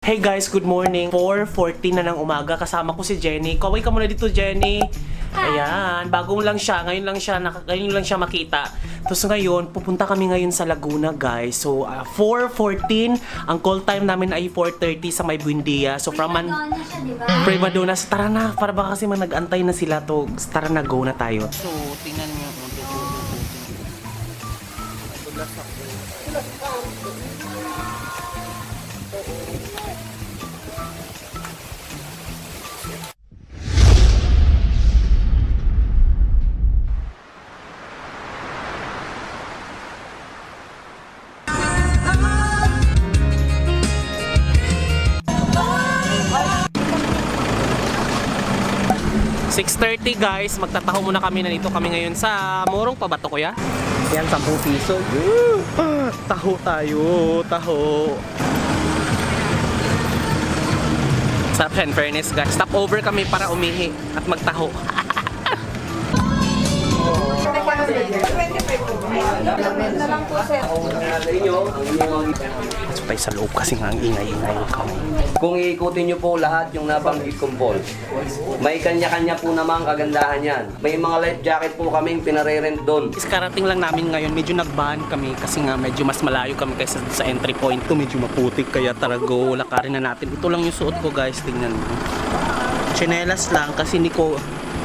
Hey guys, good morning. 4:40 na ng umaga. Kasama ko si Jenny. Kaway ka muna dito, Jenny. Ayan, bago lang siya. Ngayon lang siya makita. Tapos ngayon, pupunta kami ngayon sa Laguna, guys. So, 4:14. Ang call time namin ay 4:30 sa May Buendia. So, from Madonna siya, di ba? Madonna. So, tara na. Para ba kasi nag-antay na sila to. Tara na, go na tayo. So, tingnan niyo. $6:30 guys, magtataho muna kami. Nandito kami ngayon sa Morong pa ba to, kuya? Yan, 10 piso. Taho tayo, taho. Sa fairness guys, stop over kami para umihi at magtaho. Pasok tayo sa loob kasi nga ang ingay-ingay kami. Kung iikutin nyo po lahat yung nabanggit kong Paul, may kanya-kanya po naman kagandahan yan. May mga life jacket po kaming pinare-rent doon. Karating lang namin ngayon, medyo nagbahan kami kasi nga medyo mas malayo kami kaysa sa entry point to. Medyo maputik kaya tara go, lakarin na natin. Ito lang yung suot ko guys, tingnan mo. Chinelas lang kasi hindi ko,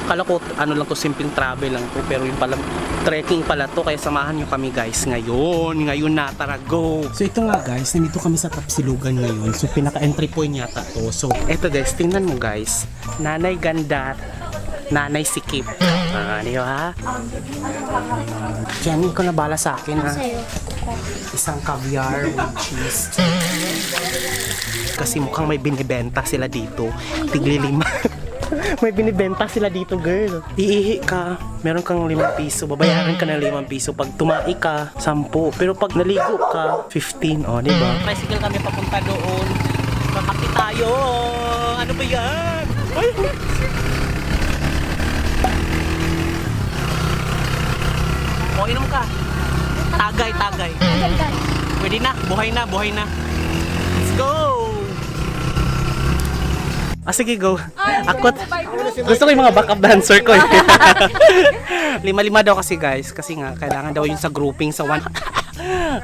kala ko ano lang to, simpleng travel lang to, pero yung pala trekking pala to, kaya samahan nyo kami guys ngayon na, tara go. So ito nga guys, nandito kami sa Tapsilugan ngayon, so pinaka entry point yata to. So eto guys, tingnan mo guys, Nanay Ganda, Nanay Sikip. Di ba? Jenny, ko na bala sa akin ha. Isang caviar with cheese. Kasi mukhang may binibenta sila dito. Tigli 5. May binibenta sila dito, girl. Iihi ka, meron kang 5 piso. Babayaran ka ng 5 piso. Pag tumai ka, 10. Pero pag naligo ka, 15. O, di ba? Tricycle kami papunta doon. Kakapi tayo. Ano ba yan? Ay! O, inom ka. Tagay. Pwede na. Buhay na. Let's go! Sige, go. Ako, gusto ko yung mga backup dancer ko. 5 daw kasi guys. Kasi nga, kailangan daw yung sa grouping sa one.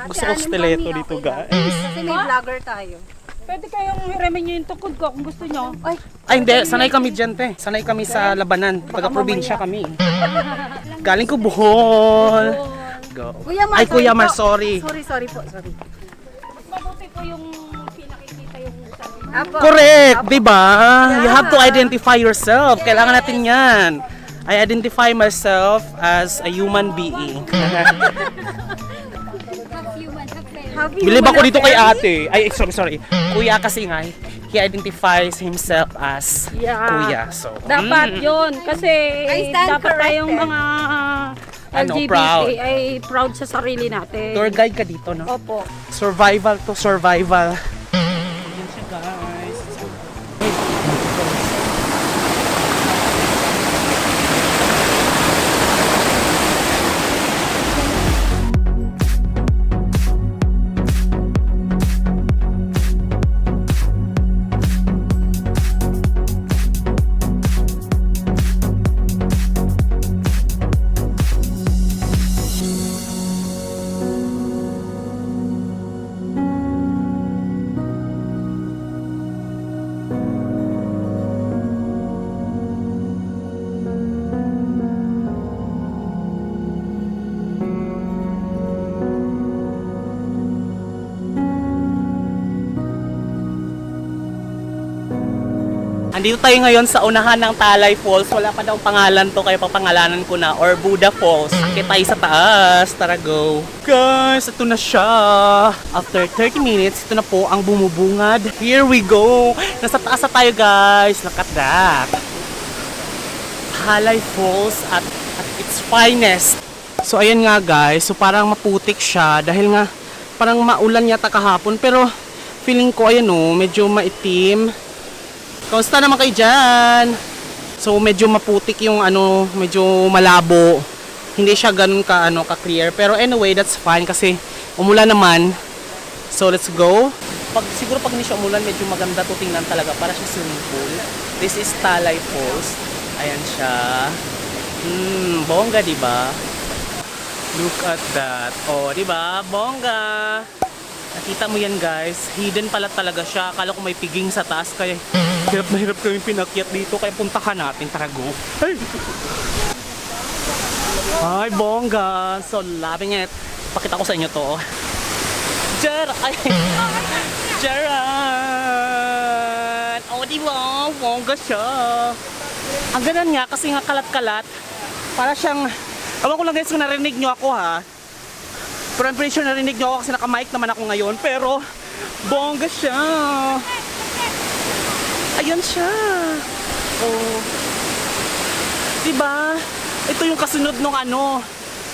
Gusto ko stiletto dito guys. Kasi may vlogger tayo. Pwede kayong i-remen nyo yung tukod ko kung gusto nyo. Ay, hindi. Sanay kami dyan, te. Sanay kami sa Labanan. Taga-probinsya kami. Galing ko Bohol. Go. Ay, Kuya Mar, sorry. Sorry po. Mabuti po yung pinakikita yung usabi. Correct, di ba? You have to identify yourself. Kailangan natin yan. I identify myself as a human being. Bilib ako dito kay ate. Ay, sorry. Kuya kasi nga, he identifies himself as kuya. So, Dapat yun. Kasi dapat tayong mga LGBT proud. ay proud sa sarili natin. Tour guide ka dito, no? Opo. Survival to survival. Ayan siya, guys. Andito tayo ngayon sa unahan ng Talay Falls. Wala pa daw pangalan to, kaya papangalanan ko na. Or Buddha Falls. Akit tayo sa taas. Tara, go. Guys, ito na siya. After 30 minutes, ito na po ang bumubungad. Here we go. Nasa taas na tayo, guys. Look at that. Talay Falls at its finest. So, ayan nga, guys. So, parang maputik siya. Dahil nga, parang maulan yata kahapon. Pero, feeling ko, ayan o, medyo maitim. Kamusta naman kayo dyan? So medyo maputik yung medyo malabo. Hindi siya ganun ka clear. Pero anyway, that's fine kasi umulan naman. So let's go. siguro pag hindi siya umulan, medyo maganda to tingnan talaga. Para siya swimming pool. This is Talay Falls. Ayan siya. Bongga, di ba? Look at that. Oh, di ba? Bongga. Nakita mo yan, guys. Hidden pala talaga siya. Akala ko may piging sa taas. Kaya hirap na hirap kami pinakyat dito. Kaya puntahan natin. Tara, go. Ay! Ay, bongga. So, loving it. Pakita ko sa inyo to. Ay! Charan! Oh, di ba? Bongga siya. Ang ganun nga, kasi nga kalat-kalat. Para siyang... Awan ko lang guys kung narinig nyo ako ha. Pero I'm pretty sure narinig nyo ako kasi naka-mic naman ako ngayon. Pero, bongga siya. Ayan siya. Oh. Diba? Ito yung kasunod nung ano,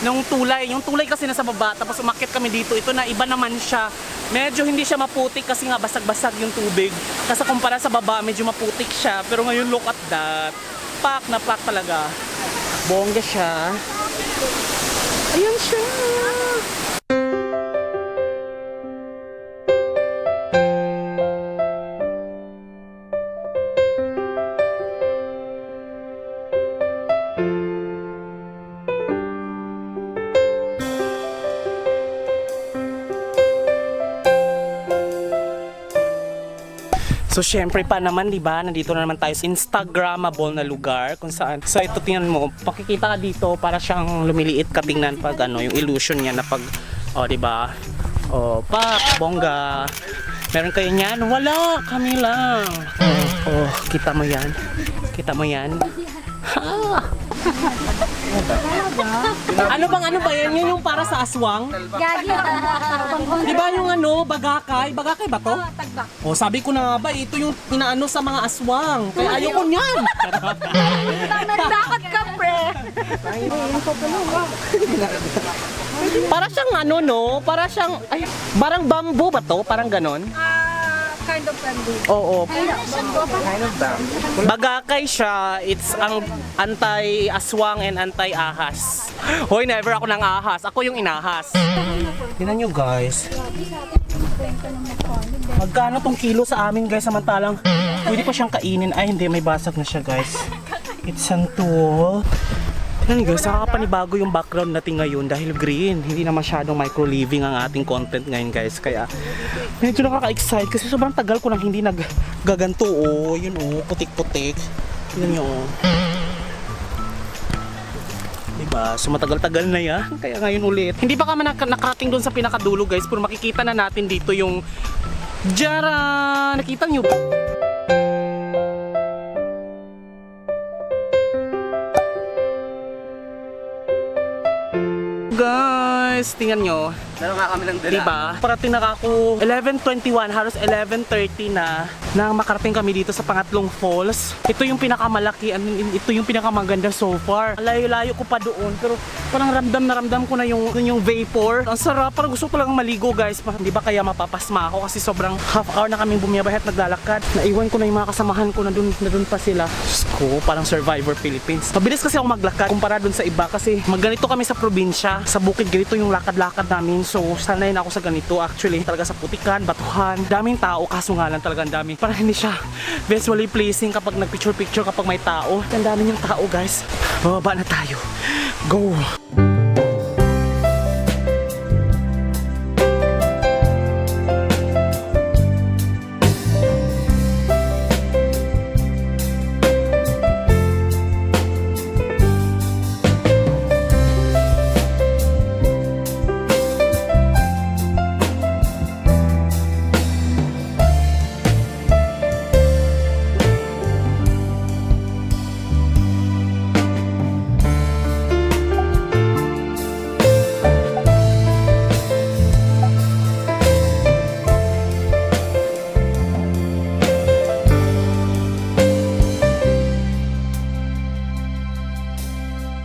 nung tulay. Yung tulay kasi nasa baba, tapos umakyat kami dito. Ito na, iba naman siya. Medyo hindi siya maputik kasi nga basag-basag yung tubig. Kasi kumpara sa baba, medyo maputik siya. Pero ngayon, look at that. Pak na pak talaga. Bongga siya. Ayan siya. So syempre pa naman, 'di ba? Nandito na naman tayo sa Instagrammable na lugar kung saan. So ito tingnan mo, pakikita ka dito para siyang lumiliit ka tingnan pag ano, yung illusion niya na pag 'di ba? Pak, bongga. Meron kayo niyan? Wala, kami lang. Kita mo 'yan. Kita mo 'yan. Ha! Ano ba yan? Yun yung para sa aswang? Gagi. Di ba yung ano, bagakay? Bagakay ba to? Tagbak. Sabi ko na nga ba, ito yung inaano sa mga aswang. Kaya ayoko niyan. Nagdakot ka, pre. Para siyang ano, no? Para siyang, parang bamboo ba to? Parang ganon? Kind of bamboo. Oo. Kind of bamboo. Bagakay siya. It's ang anti-aswang and anti-ahas. Hoy, never ako ng ahas. Ako yung inahas. Tingnan nyo, guys. Magkano tong kilo sa amin, guys, samantalang pwede pa siyang kainin. Ay, hindi, may basag na siya, guys. It's an tool. Tingnan nyo, guys, nakakapanibago yung background natin ngayon dahil green. Hindi na masyadong micro-living ang ating content ngayon, guys. Kaya, medyo nakaka-excite kasi sobrang tagal ko nang hindi naggaganto. Yun, putik-putik. Tingnan nyo, diba? So matagal-tagal na yan. Kaya ngayon ulit. Hindi pa kami nakarating doon sa pinakadulo, guys. Pero makikita na natin dito yung Jara! Nakita nyo ba? Guys, tingnan nyo. Meron nga kami ng dala. Diba? Parating na ako 11:21, halos 11:30 na nang makarating kami dito sa pangatlong falls. Ito yung pinakamalaki, ito yung pinakamaganda so far. Layo-layo ko pa doon, pero parang ramdam ko na yung vapor. Ang sarap, parang gusto ko lang maligo, guys. Hindi ba kaya mapapasma ako kasi sobrang half hour na kaming bumiyahe at naglalakad. Naiwan ko na yung mga kasamahan ko na dun pa sila. Diyos ko, parang Survivor Philippines. Mabilis kasi ako maglakad kumpara dun sa iba kasi magganito kami sa probinsya, sa bukid, ganito yung lakad-lakad namin. So, sanay na ako sa ganito. Actually, talaga sa putikan, batuhan, daming tao, kaso nga lang talaga ang dami. Parang hindi siya visually pleasing kapag nagpicture-picture kapag may tao. Ang dami niyang tao, guys. Bababa na tayo. Go!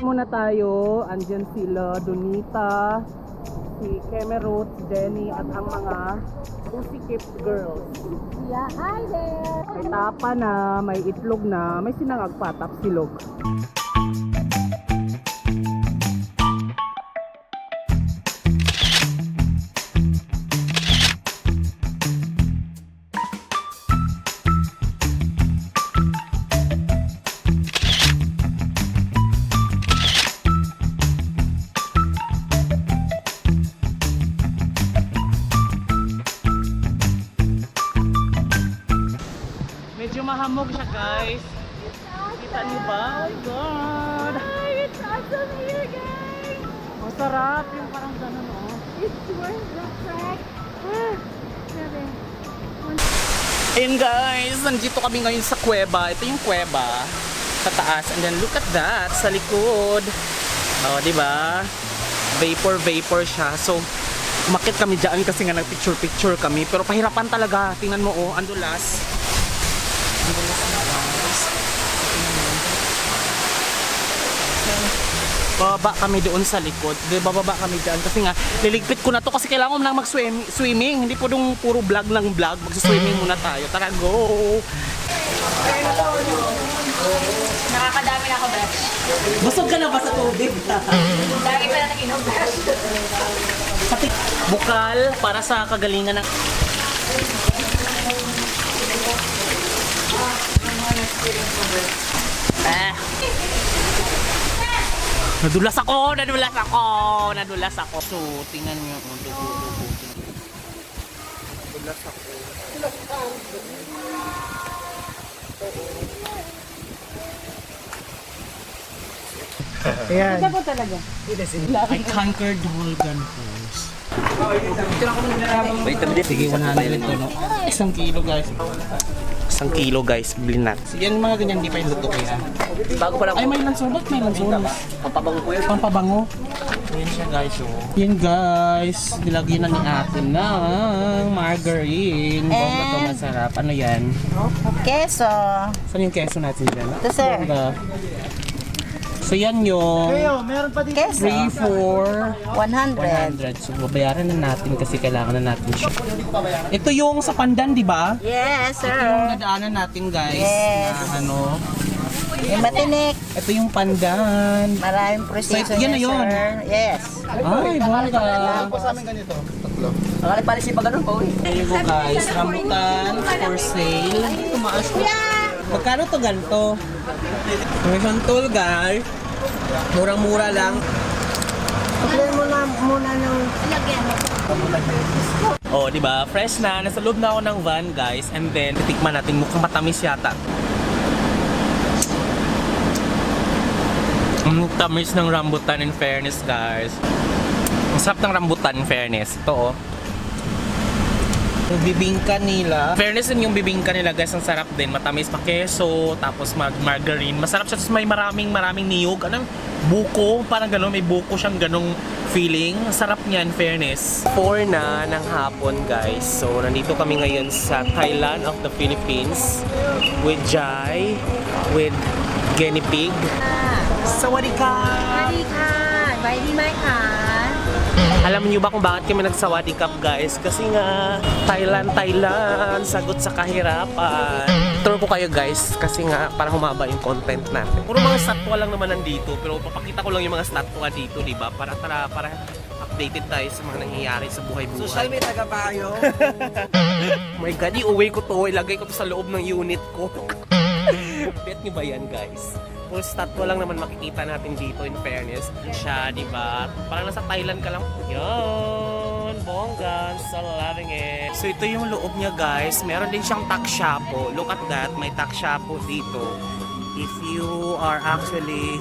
Muna tayo, andyan sila Donita, si Kemerut, si Jenny at ang mga Pussycat Girls. Yeah, hi there. May tapa na, may itlog na, may sinangag patap silog. Humahamog siya guys. Kita niyo ba? Oh my God! It's awesome here, guys. Masarap yung parang ganun oh. It's worth the trek. Grabe. Ayun guys, nandito kami ngayon sa kuweba. Ito yung kuweba sa taas. And then look at that sa likod. Oh, di ba? Vapor siya. So, umakyat kami dyan kasi nga nag-picture kami. Pero pahirapan talaga. Tingnan mo oh, andulas. Andulas na guys. Bababa kami doon sa likod. Bababa kami dyan kasi nga liligpit ko na to kasi kailangan mo lang mag-swimming. Hindi po dong puro vlog ng vlog. Mag-swimming muna tayo. Tara, go! Nakakadami na ako, Besh. Busog ka na ba sa tubig? Lagi pa na nag-inom, Besh. Pati bukal para sa kagalingan ng... Nadulas ako! So, tingnan nyo. Nadulas ako. Ito po talaga. I conquered Volgan Falls. Wait, tabi. Sige, 100 to, no? 1 kilo, guys. 1 kilo, guys. Bilhin natin. Sige, yung mga ganyan, di pa yung luto kaya. Bago pa lang. Ay, may lansulot, may lansulot. Papabango po yun. Pampabango. Ayan siya, guys, oh. Yan, guys. Nilagyan na ni ate ng margarine. Bongga to, masarap. Ano yan? Queso. Saan yung keso natin dyan? Ito, sir. Bongga. So, yan yung Queso. 3, 4, 100. 100. So, babayaran na natin kasi kailangan na natin siya. Ito yung sa pandan, di ba? Yes, Ito yung sir. nadaanan natin, guys. Yes. Na, ano, Yung matinik. ito yung pandan. Maraming proseso So, yan na niya, yun. sir. Yes. Ay, bongga. Nakalipalis si pa ganun po. There you go, guys. Rambutan for sale. Tumaas na. Magkano to ganito? May santol, guys. Murang-mura lang. Play mo na muna ng... Oh, di ba? Fresh na. Nasa loob na ako ng van, guys. And then, titikman natin. Mukhang matamis yata. Tamis ng rambutan in fairness, guys. Ang sarap ng rambutan in fairness. Ito, oh. Yung bibingka nila. Fairness din yung bibingka nila, guys. Ang sarap din. Matamis pa keso. Tapos margarine. Masarap siya. Tapos may maraming niyog. Anong buko? Parang gano'n. May buko siyang ganong feeling. Ang sarap niya in fairness. 4 na ng hapon, guys. So, nandito kami ngayon sa Thailand of the Philippines. With Jai. With Guinea Pig. Sawadee ka! สวัสดีค่ะไว้ดีไหมคะ Alam niyo ba kung bakit kami nagsawadee cup, guys? Kasi nga, Thailand, sagot sa kahirapan. Tour ko kayo, guys, kasi nga, para humaba yung content natin. Puro mga statwa lang naman nandito, pero papakita ko lang yung mga statwa dito, di ba? Para updated tayo sa mga nangyayari sa buhay-buhay. Social media taga payo. Oh my God, i-uwi ko to, ilagay ko to sa loob ng unit ko. Bet niyo ba yan, guys? Full statwa lang naman makikita natin dito in fairness. Siya, di ba? Parang nasa Thailand ka lang. Yun! Bongga! So loving it! So ito yung loob niya, guys. Meron din siyang tuck shapo. Look at that. May tuck shapo dito. If you are actually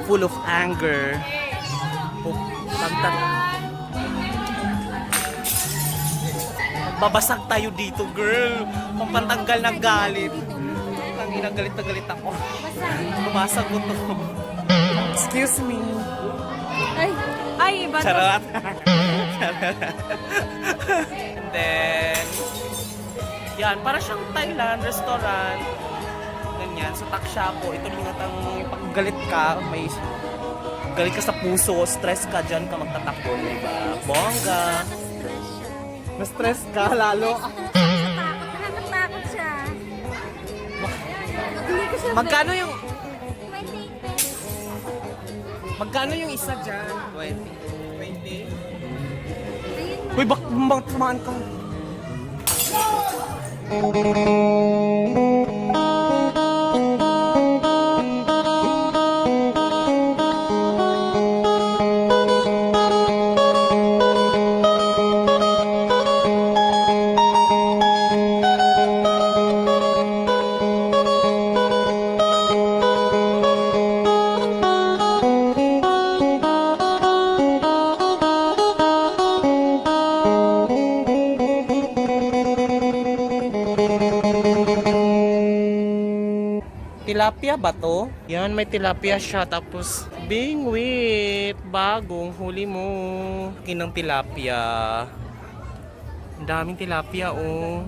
full of anger, babasag tayo dito, girl. Pampantanggal ng galit. Tangina, galit na galit ako. Bumasag ko to. Excuse me. Ay, iba to. Charot. And then, yan, para siyang Thailand restaurant. Ganyan, sa Takshapo. Ito yung natang pag galit ka, may galit ka sa puso, stress ka dyan ka magtatakbo, diba? Bongga. Na-stress ka lalo. Nakakatakot siya. Hindi ko siya Magkano yung may take. magkano yung isa dyan? 20. Ayun. Uy, bakit tumaan ka? Tilapia ba to? Yan, may tilapia siya. Tapos, bingwit. Bagong huli mo. Kinang tilapia. Ang daming tilapia, oh.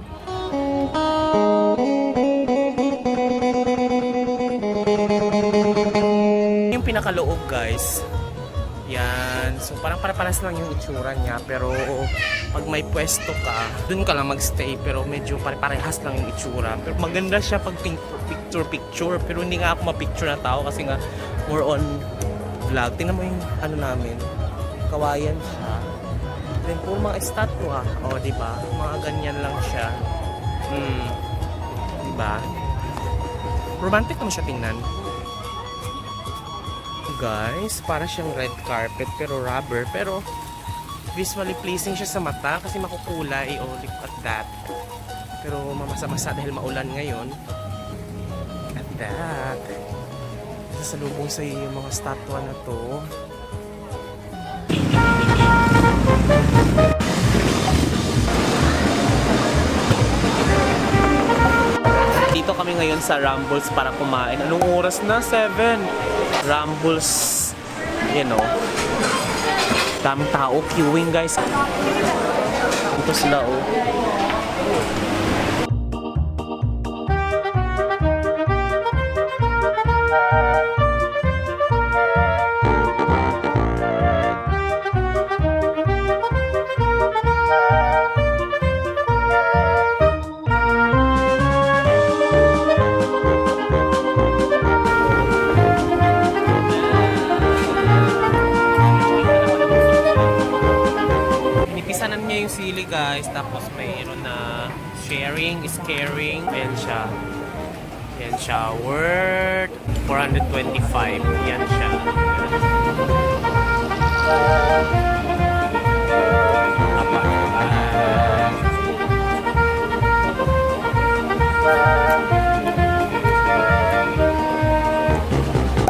Yung pinakaloob, guys. Yan. So, parang para-paras lang yung itsura niya. Pero, pag may pwesto ka, dun ka lang magstay. Pero medyo pare-parehas lang yung itsura. Pero maganda siya pag picture-picture. Pero hindi nga ako ma-picture na tao kasi nga more on vlog. Tingnan mo yung ano namin. Kawayan siya. Then, puro mga estatwa. O, diba? Mga ganyan lang siya. Diba? Romantic naman siya tingnan. Guys, para siyang red carpet pero rubber, pero visually pleasing siya sa mata kasi makukulay. Oh, look at that. Pero mamasa-masa dahil maulan ngayon. At that. Sasalubong sa iyo yung mga statwa na to. Dito kami ngayon sa Rambles para kumain. Anong oras na? 7. Rambles, you know. Daming tao, queuing guys. Ito sila, oh. Pinipisanan niya yung sili guys, tapos mayroon na sharing is caring. Ayan siya. Ayan siya. Worth 425. Ayan siya.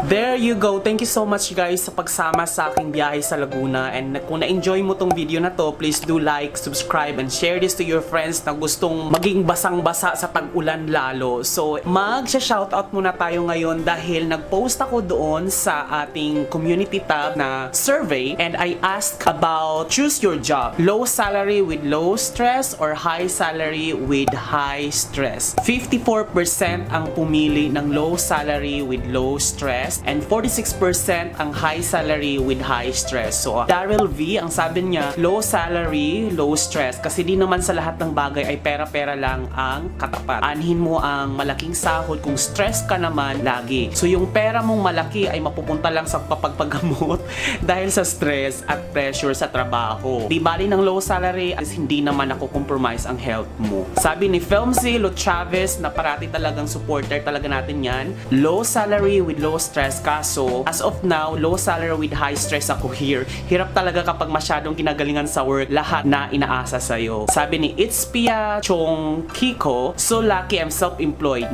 There you go. Thank you so much guys sa pagsama sa aking biyahe sa Laguna. And kung na-enjoy mo tong video na to, please do like, subscribe, and share this to your friends na gustong maging basang-basa sa tag-ulan lalo. So, mag-shoutout muna tayo ngayon dahil nag-post ako doon sa ating community tab na survey and I asked about choose your job. Low salary with low stress or high salary with high stress. 54% ang pumili ng low salary with low stress and 46% ang high salary with high stress. So, Daryl V, ang sabi niya, low salary, low stress. Kasi di naman sa lahat ng bagay ay pera-pera lang ang katapat. Anhin mo ang malaking sahod kung stress ka naman lagi. So, yung pera mong malaki ay mapupunta lang sa papagpagamot dahil sa stress at pressure sa trabaho. Di bali ng low salary as hindi naman ako compromise ang health mo. Sabi ni Filmzy Lo Chavez na parati talagang supporter talaga natin yan. Low salary with low stress. Kaso, as of now, low salary with high stress ako here. Hirap talaga kapag masyadong kinagalingan sa work, lahat na inaasa sa'yo. Sabi ni Itspia Chong Kiko, so lucky I'm self-employed.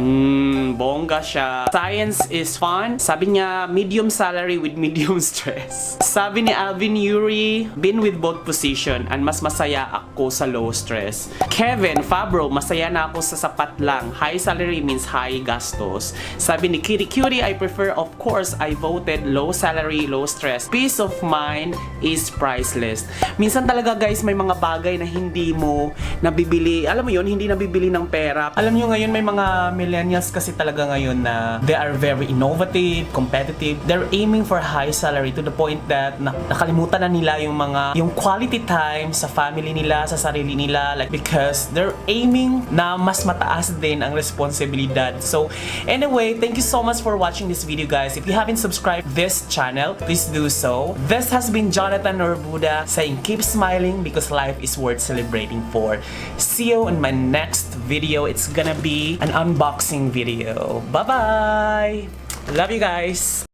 Bongga siya. Science is fun. Sabi niya, medium salary with medium stress. Sabi ni Alvin Yuri, been with both position and mas masaya ako sa low stress. Kevin Fabro, masaya na ako sa sapat lang. High salary means high gastos. Sabi ni Kitty Cutie, I prefer of course, I voted low salary, low stress. Peace of mind is priceless. Minsan talaga guys, may mga bagay na hindi mo nabibili. Alam mo yun, hindi nabibili ng pera. Alam nyo ngayon, may mga millennials kasi talaga ngayon na they are very innovative, competitive. They're aiming for high salary to the point that nakalimutan na nila yung quality time sa family nila, sa sarili nila. Like, because they're aiming na mas mataas din ang responsibilidad. So, anyway, thank you so much for watching this video guys. If you haven't subscribed this channel, please do so. This has been Jonathan Norbuda saying keep smiling because life is worth celebrating for. See you in my next video. It's gonna be an unboxing video. Bye-bye! Love you guys!